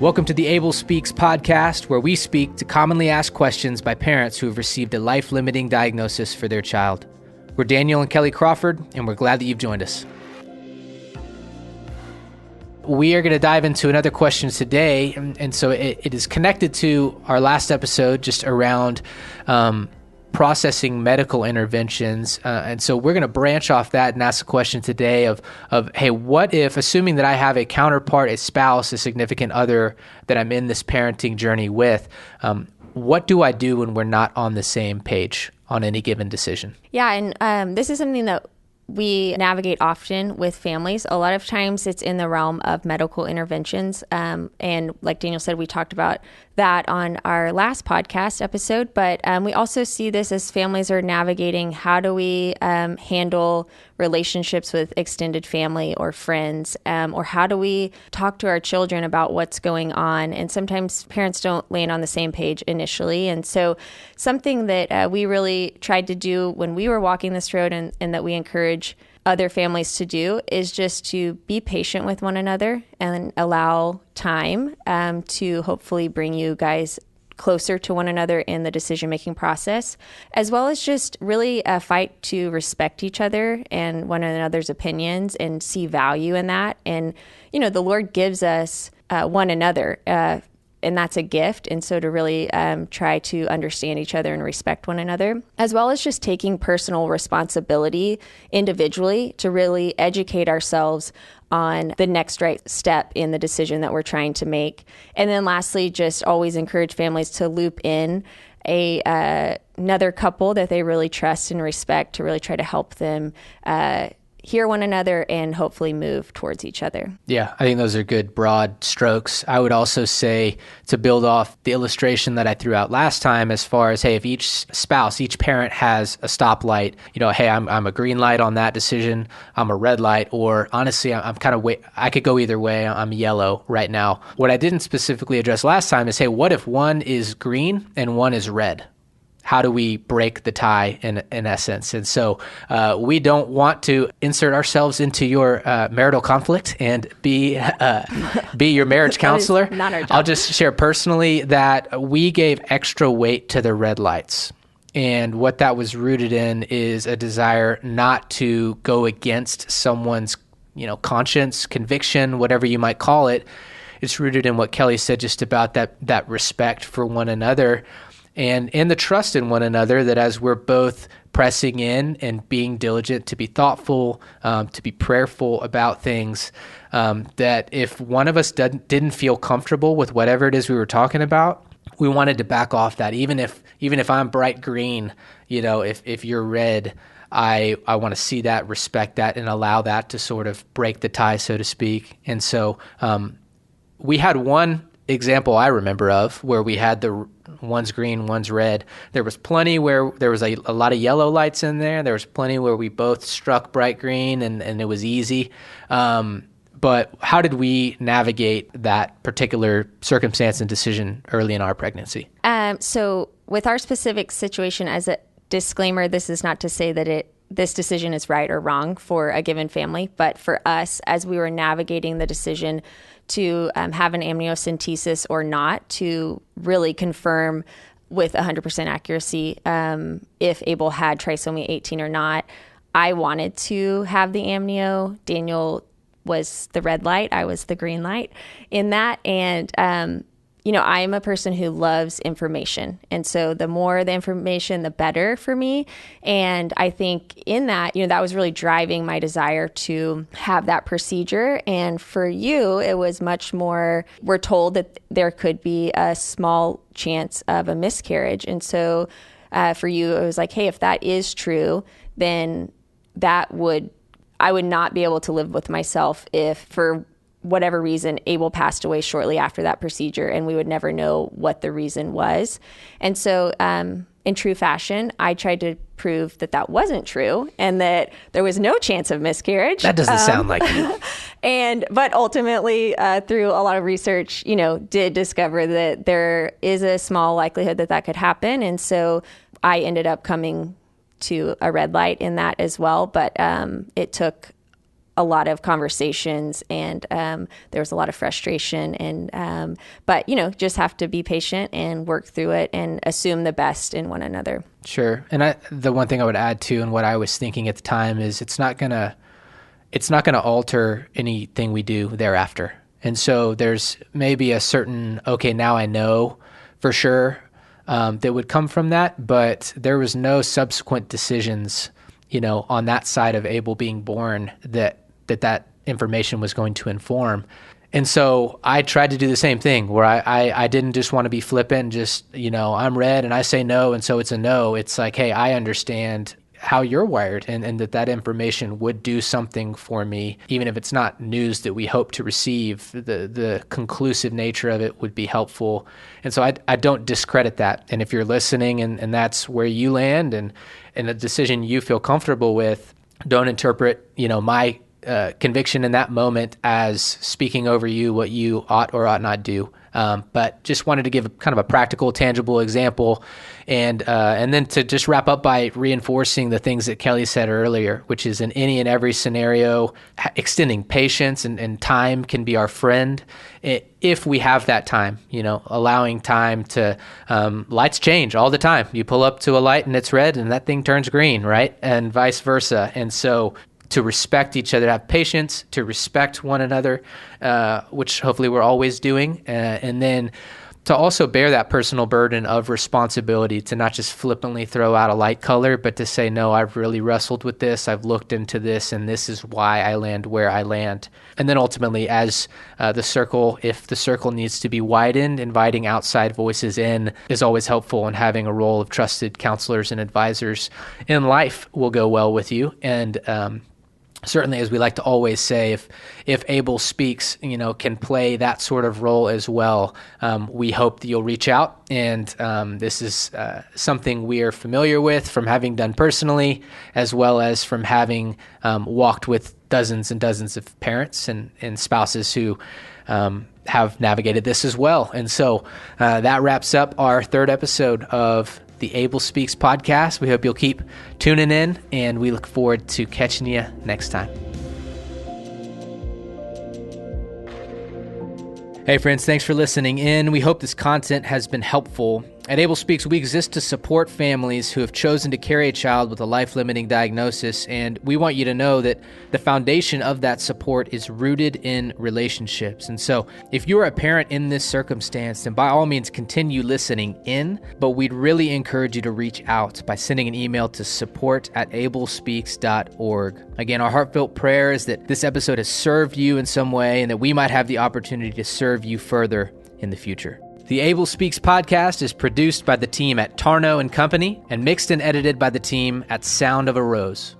Welcome to the Abel Speaks podcast, where we speak to commonly asked questions by parents who have received a life-limiting diagnosis for their child. We're Daniel and Kelly Crawford, and we're glad that you've joined us. We are going to dive into another question today, and so it is connected to our last episode just around processing medical interventions. And so we're going to branch off that and ask a question today of, hey, what if, assuming that I have a counterpart, a spouse, a significant other that I'm in this parenting journey with, what do I do when we're not on the same page on any given decision? Yeah, and this is something that we navigate often with families. A lot of times it's in the realm of medical interventions. And like Daniel said, we talked about that on our last podcast episode, but we also see this as families are navigating how do we handle relationships with extended family or friends, or how do we talk to our children about what's going on. And sometimes parents don't land on the same page initially. And so something that we really tried to do when we were walking this road and that we encourage other families to do is just to be patient with one another and allow time to hopefully bring you guys closer to one another in the decision-making process, as well as just really fight to respect each other and one another's opinions and see value in that. And, you know, the Lord gives us one another, and that's a gift. And so to really try to understand each other and respect one another, as well as just taking personal responsibility individually to really educate ourselves on the next right step in the decision that we're trying to make. And then lastly, just always encourage families to loop in another couple that they really trust and respect to really try to help them hear one another and hopefully move towards each other. Yeah, I think those are good broad strokes. I would also say, to build off the illustration that I threw out last time, as far as, hey, if each spouse, each parent has a stoplight, you know, hey, I'm a green light on that decision, I'm a red light, or honestly, I'm kind of I could go either way, I'm yellow right now. What I didn't specifically address last time is, hey, what if one is green and one is red? How do we break the tie in essence? And so we don't want to insert ourselves into your marital conflict and be your marriage counselor. Not our job. I'll just share personally that we gave extra weight to the red lights. And what that was rooted in is a desire not to go against someone's, conscience, conviction, whatever you might call it. It's rooted in what Kelly said just about that respect for one another. And in the trust in one another, that as we're both pressing in and being diligent to be thoughtful, to be prayerful about things, that if one of us didn't feel comfortable with whatever it is we were talking about, we wanted to back off that. Even if I'm bright green, if you're red, I want to see that, respect that, and allow that to sort of break the tie, so to speak. And so we had one example I remember of where we had one's green, one's red. There was plenty where there was a lot of yellow lights in there. There was plenty where we both struck bright green and it was easy. But how did we navigate that particular circumstance and decision early in our pregnancy? So with our specific situation, as a disclaimer, this is not to say that this decision is right or wrong for a given family, but for us, as we were navigating the decision to have an amniocentesis or not, to really confirm with 100% accuracy if Abel had trisomy 18 or not, I wanted to have the amnio. Daniel was the red light. I was the green light in that. And I am a person who loves information. And so the more the information, the better for me. And I think in that, that was really driving my desire to have that procedure. And for you, it was much more, we're told that there could be a small chance of a miscarriage. And so for you, it was like, hey, if that is true, then I would not be able to live with myself if for whatever reason, Abel passed away shortly after that procedure, and we would never know what the reason was. And so in true fashion, I tried to prove that wasn't true and that there was no chance of miscarriage. That doesn't sound like you. But ultimately, through a lot of research, did discover that there is a small likelihood that could happen. And so I ended up coming to a red light in that as well. But it took a lot of conversations, and there was a lot of frustration. And but just have to be patient and work through it and assume the best in one another. Sure. And the one thing I would add too, and what I was thinking at the time, is it's not gonna alter anything we do thereafter. And so there's maybe a certain, okay, now I know for sure that would come from that, but there was no subsequent decisions, on that side of Abel being born that information was going to inform. And so I tried to do the same thing, where I didn't just want to be flippant, just, I'm red and I say no, and so it's a no. It's like, hey, I understand how you're wired, and that information would do something for me, even if it's not news that we hope to receive. The conclusive nature of it would be helpful. And so I don't discredit that. And if you're listening and that's where you land and a decision you feel comfortable with, don't interpret, my conviction in that moment as speaking over you what you ought or ought not do. But just wanted to give kind of a practical, tangible example, and then to just wrap up by reinforcing the things that Kelly said earlier, which is in any and every scenario, extending patience and time can be our friend if we have that time, allowing time to, lights change all the time. You pull up to a light and it's red and that thing turns green, right? And vice versa. And so to respect each other, to have patience, to respect one another, which hopefully we're always doing, and then to also bear that personal burden of responsibility, to not just flippantly throw out a light color, but to say, no, I've really wrestled with this, I've looked into this, and this is why I land where I land. And then ultimately, as if the circle needs to be widened, inviting outside voices in is always helpful, and having a role of trusted counselors and advisors in life will go well with you. And certainly, as we like to always say, if Abel Speaks, can play that sort of role as well, we hope that you'll reach out. And this is something we are familiar with from having done personally, as well as from having walked with dozens and dozens of parents and spouses who have navigated this as well. And so that wraps up our third episode of the Abel Speaks podcast. We hope you'll keep tuning in, and we look forward to catching you next time. Hey friends, thanks for listening in. We hope this content has been helpful. At Abel Speaks, we exist to support families who have chosen to carry a child with a life-limiting diagnosis, and we want you to know that the foundation of that support is rooted in relationships. And so, if you're a parent in this circumstance, then by all means continue listening in, but we'd really encourage you to reach out by sending an email to support@abelspeaks.org. Again, our heartfelt prayer is that this episode has served you in some way, and that we might have the opportunity to serve you further in the future. The Abel Speaks podcast is produced by the team at Tarno & Company and mixed and edited by the team at Sound of a Rose.